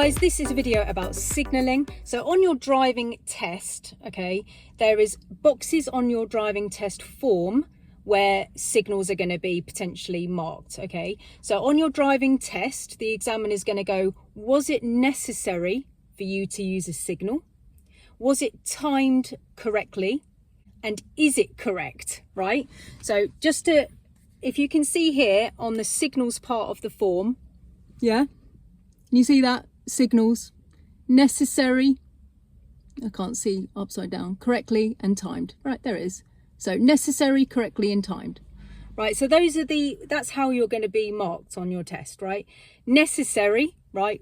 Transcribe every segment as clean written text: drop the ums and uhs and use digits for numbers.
guys, this is a video about signalling. So on your driving test, okay, there is boxes on your driving test form where signals are going to be potentially marked, okay? So on your driving test, the examiner is going to go, was it necessary for you to use a signal? Was it timed correctly? And is it correct, right? So just to, if you can see here on the signals part of the form, yeah, can you see that? Signals, necessary, I can't see upside down, correctly and timed, right, there it is. So necessary, correctly and timed, right? So those are that's how you're going to be marked on your test, right? Necessary, right?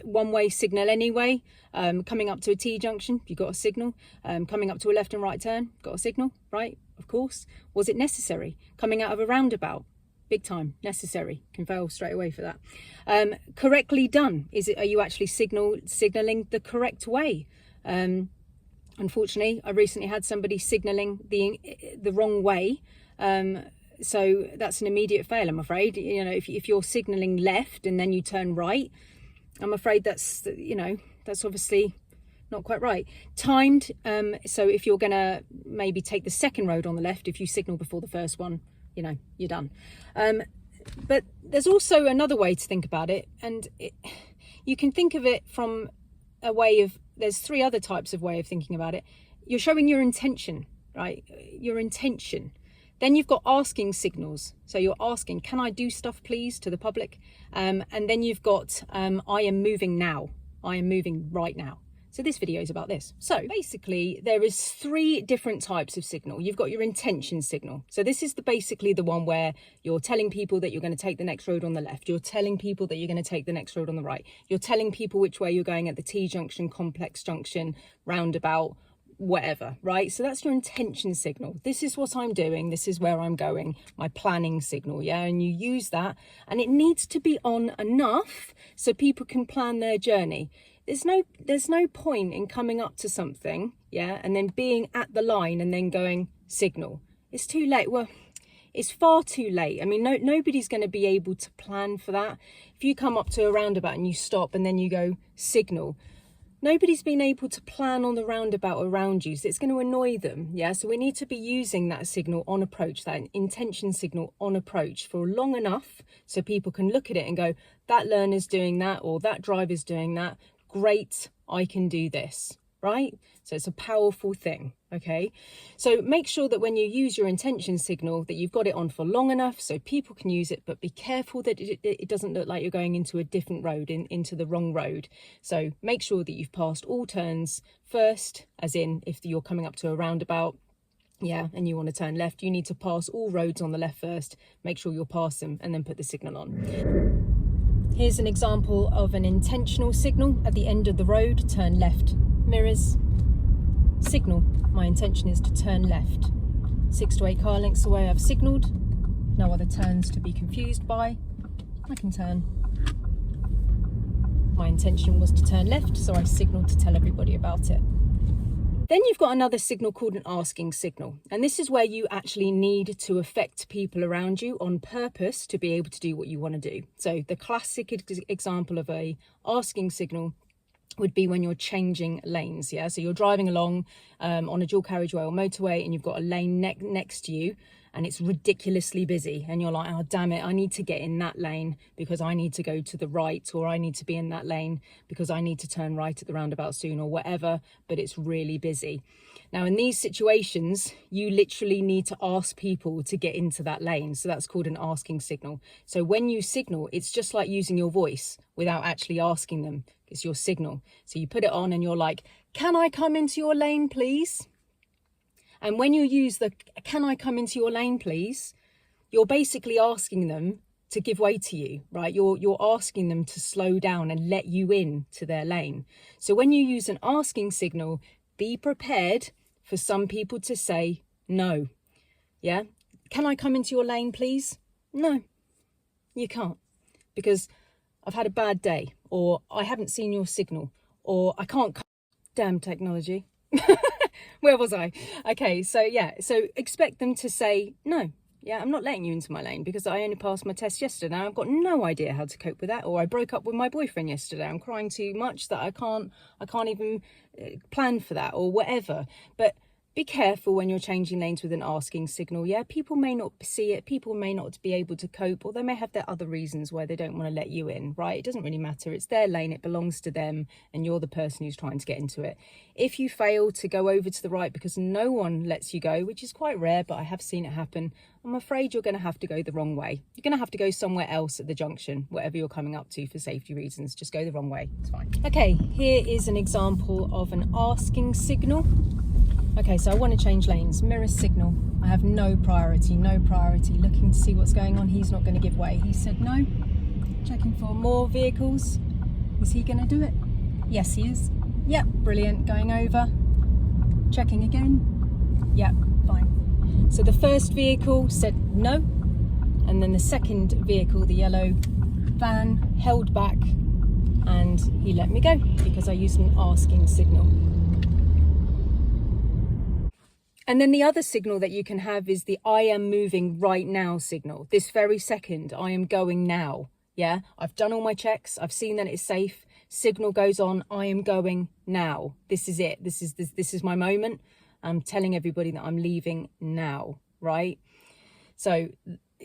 One-way signal anyway. Coming up to a T-junction, you got a signal. Coming up to a left and right turn, got a signal, right? Of course. Was it necessary? Coming out of a roundabout, big time, necessary. Can fail straight away for that. Correctly done. Are you actually signaling the correct way? Unfortunately, I recently had somebody signaling the wrong way. So that's an immediate fail, I'm afraid. You know, if you're signaling left and then you turn right, I'm afraid that's obviously not quite right. Timed, so if you're gonna maybe take the second road on the left, if you signal before the first one, you know, you're done. But there's also another way to think about it, and you can think of it from a way of, there's three other types of way of thinking about it. You're showing your intention, right? Your intention. Then you've got asking signals. So you're asking, can I do stuff please to the public? And then you've got, I am moving now. I am moving right now. So this video is about this. So basically there is three different types of signal. You've got your intention signal. So this is basically the one where you're telling people that you're going to take the next road on the left. You're telling people that you're going to take the next road on the right. You're telling people which way you're going at the T-junction, complex junction, roundabout, whatever, right? So that's your intention signal. This is what I'm doing, this is where I'm going, my planning signal, yeah? And you use that, and it needs to be on enough so people can plan their journey. There's no point in coming up to something, yeah, and then being at the line and then going signal. It's too late. Well, it's far too late. I mean, nobody's going to be able to plan for that. If you come up to a roundabout and you stop and then you go signal, nobody's been able to plan on the roundabout around you, so it's going to annoy them, yeah? So we need to be using that signal on approach, that intention signal on approach for long enough so people can look at it and go, that learner's doing that, or that driver's doing that, great, I can do this, right? So it's a powerful thing, okay? So make sure that when you use your intention signal that you've got it on for long enough so people can use it, but be careful that it doesn't look like you're going into a different road, into the wrong road. So make sure that you've passed all turns first, as in if you're coming up to a roundabout, yeah, and you want to turn left, you need to pass all roads on the left first, make sure you'll pass them and then put the signal on. Here's an example of an intentional signal at the end of the road, turn left, mirrors, signal, my intention is to turn left. 6 to 8 car lengths away I've signalled, no other turns to be confused by, I can turn. My intention was to turn left, so I signalled to tell everybody about it. Then you've got another signal called an asking signal. And this is where you actually need to affect people around you on purpose to be able to do what you want to do. So the classic example of a asking signal would be when you're changing lanes, yeah? So you're driving along on a dual carriageway or motorway and you've got a lane next to you and it's ridiculously busy and you're like, oh damn it, I need to get in that lane because I need to go to the right, or I need to be in that lane because I need to turn right at the roundabout soon, or whatever, but it's really busy. Now in these situations, you literally need to ask people to get into that lane. So that's called an asking signal. So when you signal, it's just like using your voice without actually asking them. It's your signal. So you put it on and you're like, can I come into your lane, please? And when you use the, can I come into your lane, please? You're basically asking them to give way to you, right? You're asking them to slow down and let you in to their lane. So when you use an asking signal, be prepared for some people to say no, yeah? Can I come into your lane, please? No, you can't, because I've had a bad day, or I haven't seen your signal, or I can't. Damn technology. Where was I? Okay, so yeah, so expect them to say no. Yeah, I'm not letting you into my lane because I only passed my test yesterday and I've got no idea how to cope with that. Or I broke up with my boyfriend yesterday. I'm crying too much that I can't even plan for that or whatever. But be careful when you're changing lanes with an asking signal. Yeah, people may not see it. People may not be able to cope, or they may have their other reasons why they don't want to let you in, right? It doesn't really matter. It's their lane. It belongs to them. And you're the person who's trying to get into it. If you fail to go over to the right because no one lets you go, which is quite rare, but I have seen it happen, I'm afraid you're going to have to go the wrong way. You're going to have to go somewhere else at the junction, whatever you're coming up to for safety reasons. Just go the wrong way. It's fine. Okay, here is an example of an asking signal. Okay, so I want to change lanes. Mirror signal. I have no priority. Looking to see what's going on. He's not going to give way. He said no. Checking for more vehicles. Is he going to do it? Yes, he is. Yep, brilliant. Going over. Checking again. Yep, fine. So the first vehicle said no. And then the second vehicle, the yellow van, held back and he let me go because I used an asking signal. And then the other signal that you can have is the I am moving right now signal. This very second, I am going now. Yeah, I've done all my checks. I've seen that it's safe. Signal goes on. I am going now. This is it. This is my moment. I'm telling everybody that I'm leaving now, right? So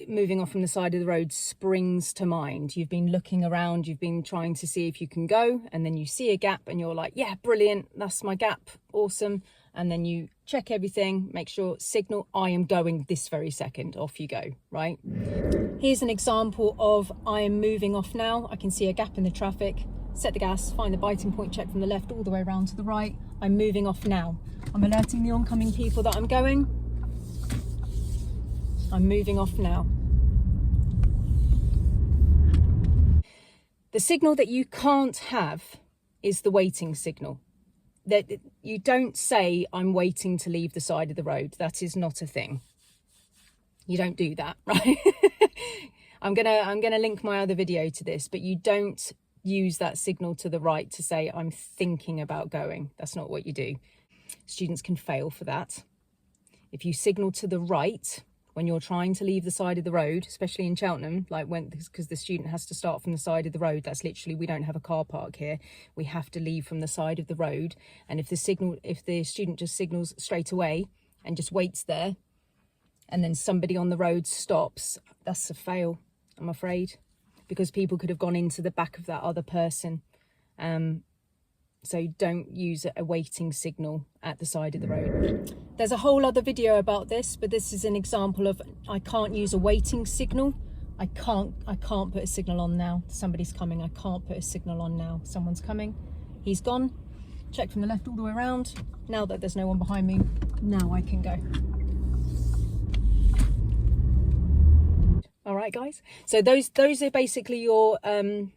moving off from the side of the road springs to mind. You've been looking around. You've been trying to see if you can go. And then you see a gap and you're like, yeah, brilliant. That's my gap. Awesome. And then you check everything, make sure, signal, I am going this very second, off you go, right? Here's an example of I am moving off now. I can see a gap in the traffic, set the gas, find the biting point, check from the left all the way around to the right. I'm moving off now. I'm alerting the oncoming people that I'm going. I'm moving off now. The signal that you can't have is the waiting signal. That you don't say, I'm waiting to leave the side of the road. That is not a thing. You don't do that, right? I'm gonna link my other video to this, but you don't use that signal to the right to say, I'm thinking about going. That's not what you do. Students can fail for that. If you signal to the right, when you're trying to leave the side of the road, especially in Cheltenham, like because the student has to start from the side of the road, that's literally, we don't have a car park here. We have to leave from the side of the road. And if the student just signals straight away and just waits there, and then somebody on the road stops, that's a fail, I'm afraid, because people could have gone into the back of that other person. So don't use a waiting signal at the side of the road. There's a whole other video about this, but this is an example of I can't use a waiting signal. I can't put a signal on now. Somebody's coming. I can't put a signal on now. Someone's coming. He's gone. Check from the left all the way around. Now that there's no one behind me, now I can go. All right, guys. So those are basically your all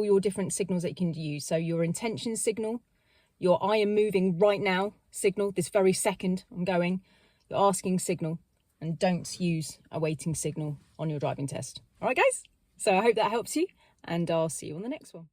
your different signals that you can use. So your intention signal, your I am moving right now signal, this very second I'm going, your asking signal, and don't use a waiting signal on your driving test. All right, guys? So I hope that helps you, and I'll see you on the next one.